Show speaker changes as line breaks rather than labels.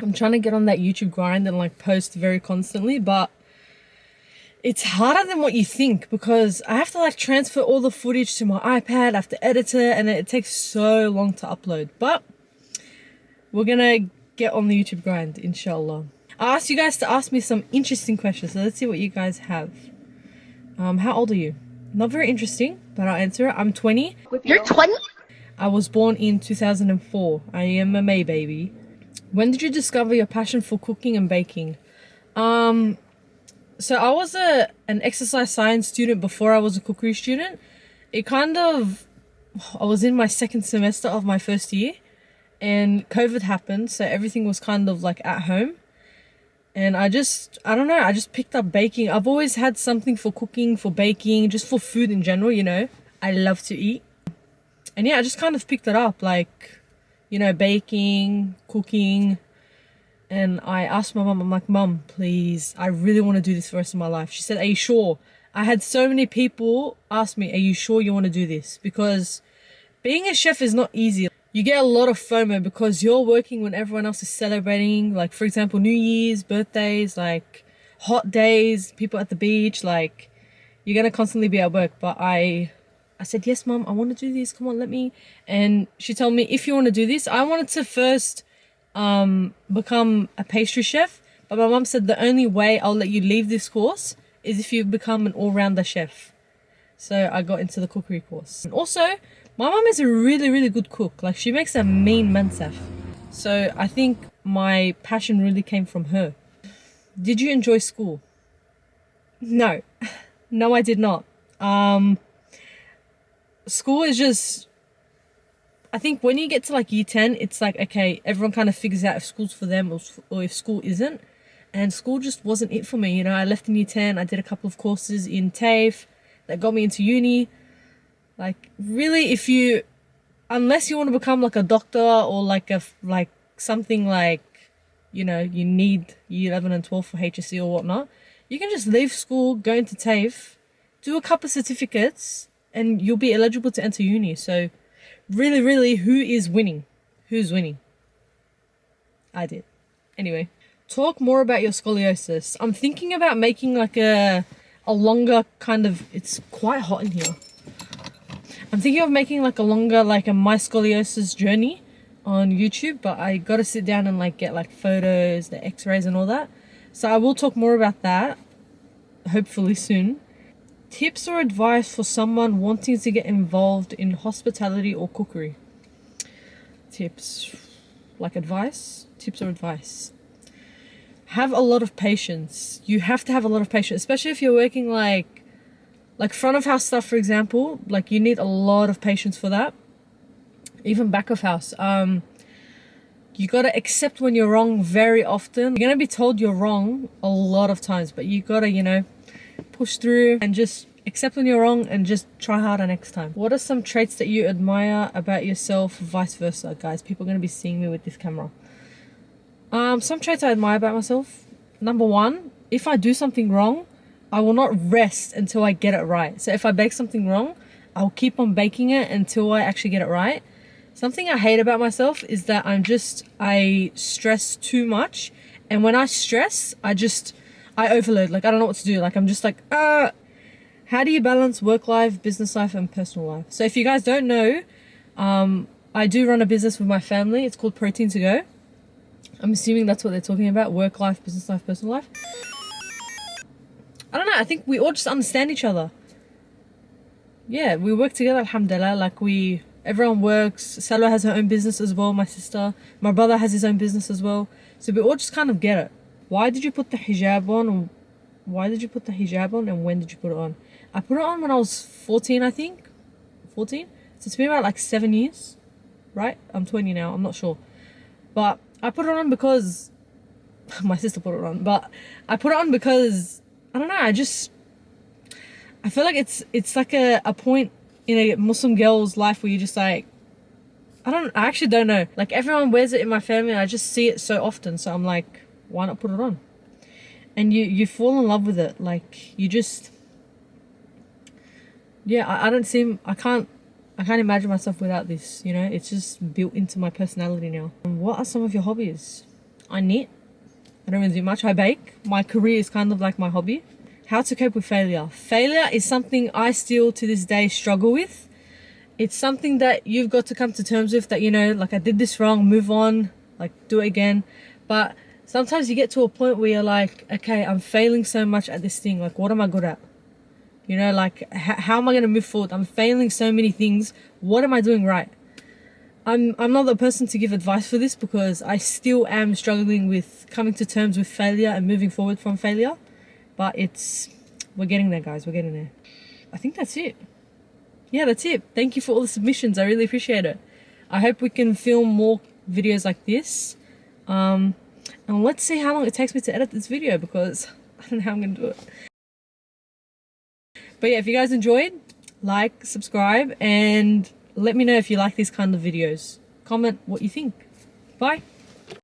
I'm trying to get on that YouTube grind and like post very constantly, but it's harder than what you think because I have to like transfer all the footage to my iPad, I have to edit it, and it takes so long to upload. But we're gonna get on the YouTube grind, inshallah. I asked you guys to ask me some interesting questions, so let's see what you guys have. How old are you? Not very interesting, but I'll answer it. I'm 20.
You're 20?
I was born in 2004. I am a May baby. When did you discover your passion for cooking and baking? So I was an exercise science student before I was a cookery student. I was in my second semester of my first year and COVID happened, so everything was kind of like at home. And I don't know, I just picked up baking. I've always had something for cooking, for baking, just for food in general, you know. I love to eat. And yeah, I just kind of picked it up, like, you know, baking, cooking. And I asked my mum, I'm like, Mum, please, I really want to do this for the rest of my life. She said, are you sure? I had so many people ask me, are you sure you want to do this? Because being a chef is not easy. You get a lot of FOMO because you're working when everyone else is celebrating. Like, for example, New Year's, birthdays, like hot days, people at the beach. Like, you're going to constantly be at work. But I said, yes, Mum, I want to do this. Come on, let me. And she told me, if you want to do this, I wanted to first become a pastry chef. But my mum said the only way I'll let you leave this course is if you become an all-rounder chef. So I got into the cookery course. And also, my mum is a really, really good cook. Like, she makes a mean mansaf. So I think my passion really came from her. Did you enjoy school? No. No, I did not. School is just... I think when you get to like year 10, it's like, okay, everyone kind of figures out if school's for them or if school isn't. And school just wasn't it for me, you know. I left in year 10. I did a couple of courses in TAFE that got me into uni. Like, really, unless you want to become like a doctor or like something like, you know, you need year 11 and 12 for HSC or whatnot, you can just leave school, go into TAFE, do a couple of certificates, and you'll be eligible to enter uni. So really, really, who is winning? Who's winning? I did. Anyway, talk more about your scoliosis. I'm thinking about making like a longer kind of, it's quite hot in here. I'm thinking of making like a longer, like a my scoliosis journey on YouTube, but I gotta sit down and like get like photos, the x-rays and all that. So I will talk more about that, hopefully soon. Tips or advice for someone wanting to get involved in hospitality or cookery? Tips, like advice? Tips or advice? Have a lot of patience. You have to have a lot of patience, especially if you're working like front of house stuff, for example. Like, you need a lot of patience for that. Even back of house. You gotta accept when you're wrong very often. You're gonna be told you're wrong a lot of times, but you gotta, you know, push through and just accept when you're wrong and just try harder next time. What are some traits that you admire about yourself, vice versa? Guys, people are gonna be seeing me with this camera. Some traits I admire about myself. Number one, if I do something wrong, I will not rest until I get it right. So if I bake something wrong, I'll keep on baking it until I actually get it right. Something I hate about myself is that I stress too much. And when I stress, I overload. Like, I don't know what to do. Like, I'm just like, how do you balance work life, business life, and personal life? So if you guys don't know, I do run a business with my family. It's called Protein to Go. I'm assuming that's what they're talking about. Work life, business life, personal life. I don't know, I think we all just understand each other. Yeah, we work together, alhamdulillah. Like, everyone works. Salwa has her own business as well, my sister. My brother has his own business as well. So we all just kind of get it. Why did you put the hijab on? Why did you put the hijab on, and when did you put it on? I put it on when I was 14, I think. 14? So it's been about like 7 years, right? I'm 20 now, I'm not sure. But I put it on because... my sister put it on. But I put it on because... I don't know, I feel like it's like a point in a Muslim girl's life where you just like, I actually don't know. Like, everyone wears it in my family and I just see it so often. So I'm like, why not put it on? And you fall in love with it. Like, you just, yeah, I can't imagine myself without this, you know? It's just built into my personality now. And what are some of your hobbies? I knit. I don't really do much. I bake. My career is kind of like my hobby. How to cope with failure. Failure is something I still to this day struggle with. It's something that you've got to come to terms with, that, you know, like, I did this wrong, move on, like, do it again. But sometimes you get to a point where you're like, okay, I'm failing so much at this thing. Like, what am I good at? You know, like, how am I going to move forward? I'm failing so many things. What am I doing right? I'm not the person to give advice for this, because I still am struggling with coming to terms with failure and moving forward from failure. But we're getting there, guys. We're getting there. I think that's it. Yeah, that's it. Thank you for all the submissions. I really appreciate it. I hope we can film more videos like this. And let's see how long it takes me to edit this video, because I don't know how I'm going to do it. But yeah, if you guys enjoyed, like, subscribe, and let me know if you like these kind of videos. Comment what you think. Bye.